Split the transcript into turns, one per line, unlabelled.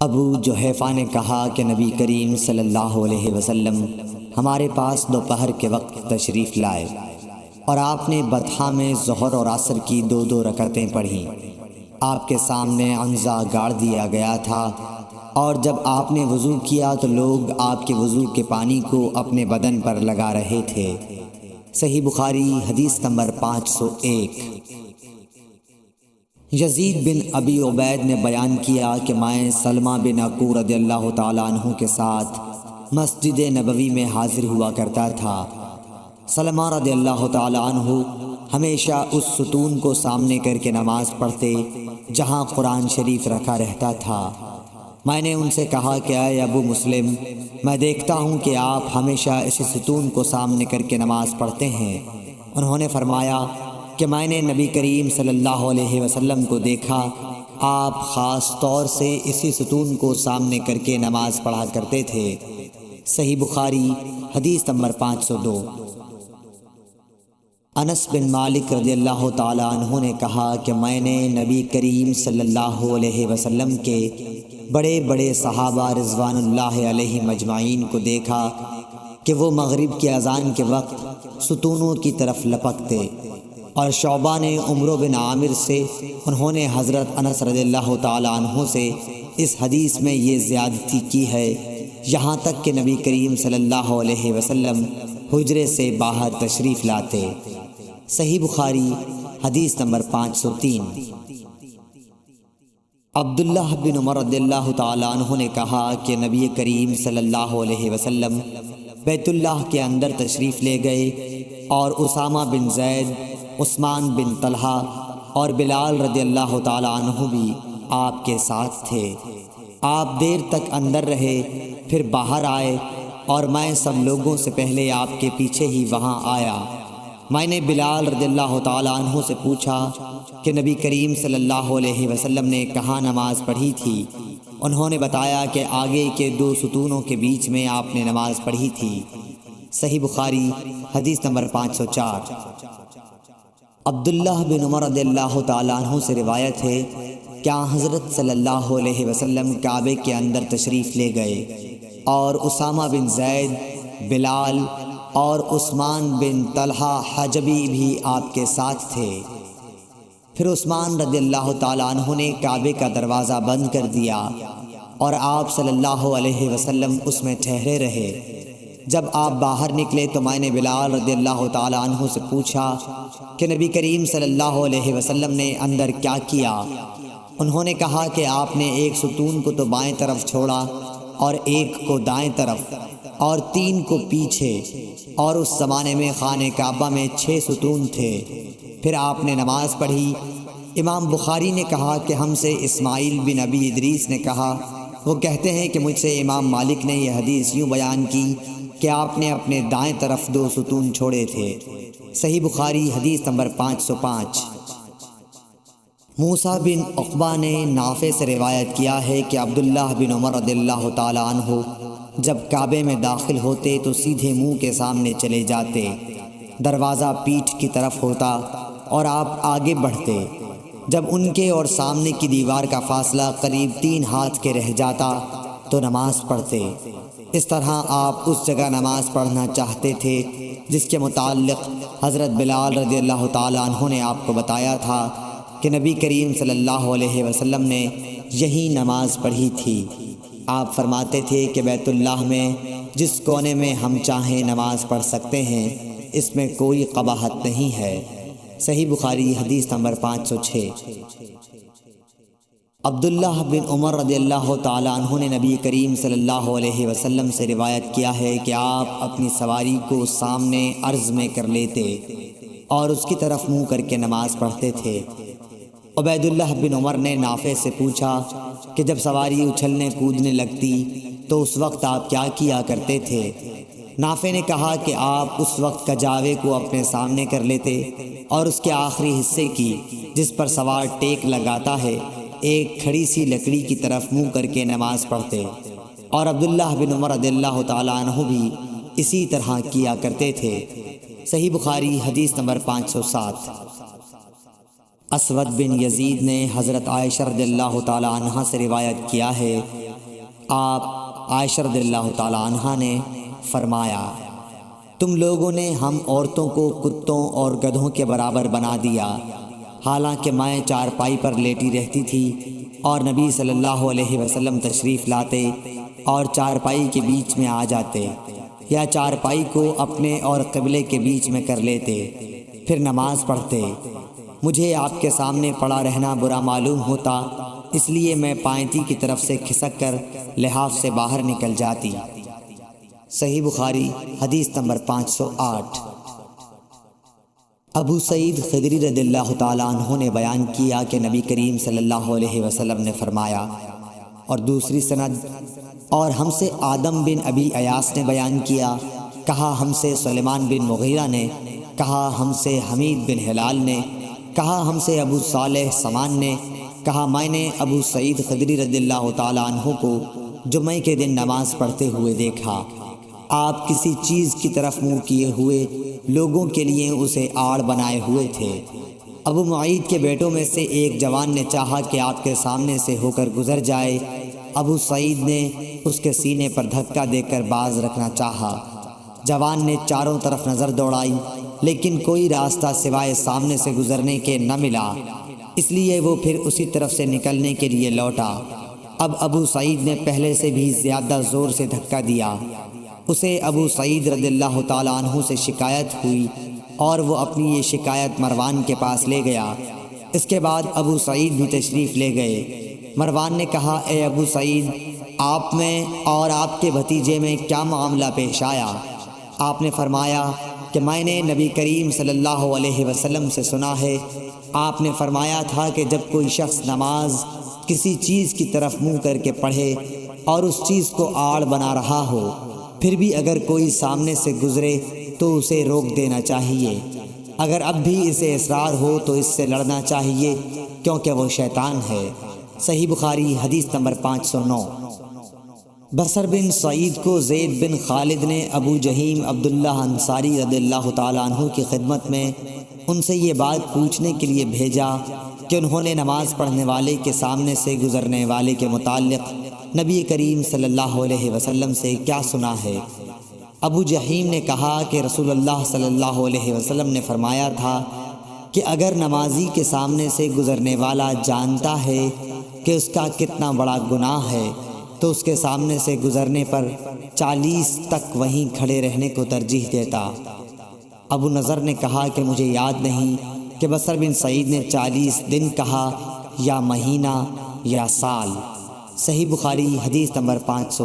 ابو جحیفہ نے کہا کہ نبی کریم صلی اللہ علیہ وسلم ہمارے پاس دوپہر کے وقت تشریف لائے اور آپ نے بطحا میں ظہر اور عصر کی 2 رکعتیں پڑھیں۔ آپ کے سامنے عنزہ گاڑ دیا گیا تھا، اور جب آپ نے وضو کیا تو لوگ آپ کے وضو کے پانی کو اپنے بدن پر لگا رہے تھے۔ صحیح بخاری حدیث نمبر 501۔ یزید بن ابی عبید نے بیان کیا کہ میں سلمہ بن عکو رضی اللہ تعالیٰ عنہ کے ساتھ مسجد نبوی میں حاضر ہوا کرتا تھا۔ سلمہ رضی اللہ تعالیٰ عنہ ہمیشہ اس ستون کو سامنے کر کے نماز پڑھتے جہاں قرآن شریف رکھا رہتا تھا۔ میں نے ان سے کہا کہ اے ابو مسلم، میں دیکھتا ہوں کہ آپ ہمیشہ اسی ستون کو سامنے کر کے نماز پڑھتے ہیں۔ انہوں نے فرمایا کہ میں نے نبی کریم صلی اللہ علیہ وسلم کو دیکھا، آپ خاص طور سے اسی ستون کو سامنے کر کے نماز پڑھا کرتے تھے۔ صحیح بخاری حدیث نمبر 502۔ انس بن مالک رضی اللہ تعالیٰ عنہ نے کہا کہ میں نے نبی کریم صلی اللہ علیہ وسلم کے بڑے بڑے صحابہ رضوان اللہ علیہم اجمعین کو دیکھا کہ وہ مغرب کی اذان کے وقت ستونوں کی طرف لپکتے، اور شعبہ نے عمرو بن عامر سے، انہوں نے حضرت انس رضی اللہ تعالیٰ عنہ سے اس حدیث میں یہ زیادتی کی ہے، یہاں تک کہ نبی کریم صلی اللہ علیہ وسلم حجرے سے باہر تشریف لاتے۔ صحیح بخاری حدیث نمبر 503۔ عبداللہ بن عمر رضی اللہ تعالیٰ عنہ نے کہا کہ نبی کریم صلی اللہ علیہ وسلم بیت اللہ کے اندر تشریف لے گئے، اور اسامہ بن زید، عثمان بن طلحہ اور بلال رضی اللہ تعالیٰ عنہ بھی آپ کے ساتھ تھے۔ آپ دیر تک اندر رہے، پھر باہر آئے، اور میں سب لوگوں سے پہلے آپ کے پیچھے ہی وہاں آیا۔ میں نے بلال رضی اللہ تعالیٰ عنہ سے پوچھا کہ نبی کریم صلی اللہ علیہ وسلم نے کہاں نماز پڑھی تھی؟ انہوں نے بتایا کہ آگے کے 2 ستونوں کے بیچ میں آپ نے نماز پڑھی تھی۔ صحیح بخاری حدیث نمبر 504۔ عبداللہ بن عمر رضی اللہ تعالیٰ عنہ سے روایت ہے کہ حضرت صلی اللہ علیہ وسلم کعبے کے اندر تشریف لے گئے، اور اسامہ بن زید، بلال اور عثمان بن طلحہ حجبی بھی آپ کے ساتھ تھے۔ پھر عثمان رضی اللہ تعالیٰ عنہ نے کعبے کا دروازہ بند کر دیا، اور آپ صلی اللہ علیہ وسلم اس میں ٹھہرے رہے۔ جب آپ باہر نکلے تو میں نے بلال رضی اللہ تعالیٰ عنہ سے پوچھا کہ نبی کریم صلی اللہ علیہ وسلم نے اندر کیا کیا؟ انہوں نے کہا کہ آپ نے ایک ستون کو تو بائیں طرف چھوڑا، اور ایک کو دائیں طرف، اور 3 کو پیچھے، اور اس زمانے میں خانہ کعبہ میں 6 ستون تھے۔ پھر آپ نے نماز پڑھی۔ امام بخاری نے کہا کہ ہم سے اسماعیل بن ابی ادریس نے کہا، وہ کہتے ہیں کہ مجھ سے امام مالک نے یہ حدیث یوں بیان کی کہ آپ نے اپنے دائیں طرف 2 ستون چھوڑے تھے۔ صحیح بخاری حدیث نمبر 505۔ موسیٰ بن عقبہ نے نافع سے روایت کیا ہے کہ عبداللہ بن عمر رضی اللہ تعالیٰ عنہ جب کعبے میں داخل ہوتے تو سیدھے منہ کے سامنے چلے جاتے، دروازہ پیٹھ کی طرف ہوتا، اور آپ آگے بڑھتے۔ جب ان کے اور سامنے کی دیوار کا فاصلہ قریب 3 ہاتھ کے رہ جاتا تو نماز پڑھتے۔ اس طرح آپ اس جگہ نماز پڑھنا چاہتے تھے جس کے متعلق حضرت بلال رضی اللہ تعالیٰ عنہ نے آپ کو بتایا تھا کہ نبی کریم صلی اللہ علیہ وسلم نے یہی نماز پڑھی تھی۔ آپ فرماتے تھے کہ بیت اللہ میں جس کونے میں ہم چاہیں نماز پڑھ سکتے ہیں، اس میں کوئی قباحت نہیں ہے۔ صحیح بخاری حدیث نمبر 506۔ عبداللہ بن عمر رضی اللہ تعالیٰ عنہ نے نبی کریم صلی اللہ علیہ وسلم سے روایت کیا ہے کہ آپ اپنی سواری کو سامنے عرض میں کر لیتے اور اس کی طرف منہ کر کے نماز پڑھتے تھے۔ عبید اللہ بن عمر نے نافع سے پوچھا کہ جب سواری اچھلنے کودنے لگتی تو اس وقت آپ کیا کیا کرتے تھے؟ نافع نے کہا کہ آپ اس وقت کجاوے کو اپنے سامنے کر لیتے اور اس کے آخری حصے کی، جس پر سوار ٹیک لگاتا ہے، ایک کھڑی سی لکڑی کی طرف منہ کر کے نماز پڑھتے، اور عبداللہ بن عمر رضی اللہ تعالیٰ عنہ بھی اسی طرح کیا کرتے تھے۔ صحیح بخاری حدیث نمبر 507۔ اسود بن یزید نے حضرت عائشہ رضی اللہ تعالیٰ عنہ سے روایت کیا ہے آپ عائشہ رضی اللہ تعالی عنہا نے فرمایا، تم لوگوں نے ہم عورتوں کو کتوں اور گدھوں کے برابر بنا دیا، حالانکہ میں چارپائی پر لیٹی رہتی تھی اور نبی صلی اللہ علیہ وسلم تشریف لاتے اور چارپائی کے بیچ میں آ جاتے یا چارپائی کو اپنے اور قبلے کے بیچ میں کر لیتے، پھر نماز پڑھتے۔ مجھے آپ کے سامنے پڑا رہنا برا معلوم ہوتا، اس لیے میں پائنتی کی طرف سے کھسک کر لحاف سے باہر نکل جاتی۔ صحیح بخاری حدیث نمبر 508۔ ابو سعید خدری رضی اللہ تعالیٰ عنہ نے بیان کیا کہ نبی کریم صلی اللہ علیہ وسلم نے فرمایا، اور دوسری سند، اور ہم سے آدم بن ابی ایاس نے بیان کیا، کہا ہم سے سلیمان بن مغیرہ نے، کہا ہم سے حمید بن ہلال نے، کہا ہم سے ابو صالح سمان نے، کہا میں نے ابو سعید خدری رضی اللہ تعالیٰ عنہ کو جمعہ کے دن نماز پڑھتے ہوئے دیکھا، آپ کسی چیز کی طرف منہ کیے ہوئے لوگوں کے لیے اسے آڑ بنائے ہوئے تھے۔ ابو معید کے بیٹوں میں سے ایک جوان نے چاہا کہ آپ کے سامنے سے ہو کر گزر جائے، ابو سعید نے اس کے سینے پر دھکا دے کر باز رکھنا چاہا۔ جوان نے چاروں طرف نظر دوڑائی، لیکن کوئی راستہ سوائے سامنے سے گزرنے کے نہ ملا، اس لیے وہ پھر اسی طرف سے نکلنے کے لیے لوٹا۔ اب ابو سعید نے پہلے سے بھی زیادہ زور سے دھکا دیا۔ اسے ابو سعید رضی اللہ تعالیٰ عنہ سے شکایت ہوئی اور وہ اپنی یہ شکایت مروان کے پاس لے گیا۔ اس کے بعد ابو سعید بھی تشریف لے گئے۔ مروان نے کہا، اے ابو سعید، آپ میں اور آپ کے بھتیجے میں کیا معاملہ پیش آیا؟ آپ نے فرمایا کہ میں نے نبی کریم صلی اللہ علیہ وسلم سے سنا ہے، آپ نے فرمایا تھا کہ جب کوئی شخص نماز کسی چیز کی طرف منہ کر کے پڑھے اور اس چیز کو آڑ بنا رہا ہو، پھر بھی اگر کوئی سامنے سے گزرے تو اسے روک دینا چاہیے، اگر اب بھی اسے اصرار ہو تو اس سے لڑنا چاہیے، کیونکہ وہ شیطان ہے۔ صحیح بخاری حدیث نمبر 509۔ بصر بن سعید کو زید بن خالد نے ابو جہیم عبداللہ انصاری رضی اللہ تعالیٰ عنہ کی خدمت میں ان سے یہ بات پوچھنے کے لیے بھیجا کہ انہوں نے نماز پڑھنے والے کے سامنے سے گزرنے والے کے متعلق نبی کریم صلی اللہ علیہ وسلم سے کیا سنا ہے۔ ابو جہیم نے کہا کہ رسول اللہ صلی اللہ علیہ وسلم نے فرمایا تھا کہ اگر نمازی کے سامنے سے گزرنے والا جانتا ہے کہ اس کا کتنا بڑا گناہ ہے تو اس کے سامنے سے گزرنے پر 40 تک وہیں کھڑے رہنے کو ترجیح دیتا۔ ابو نضر نے کہا کہ مجھے یاد نہیں کہ بصر بن سعید نے 40 دن کہا یا مہینہ یا سال۔ صحیح بخاری حدیث نمبر 500۔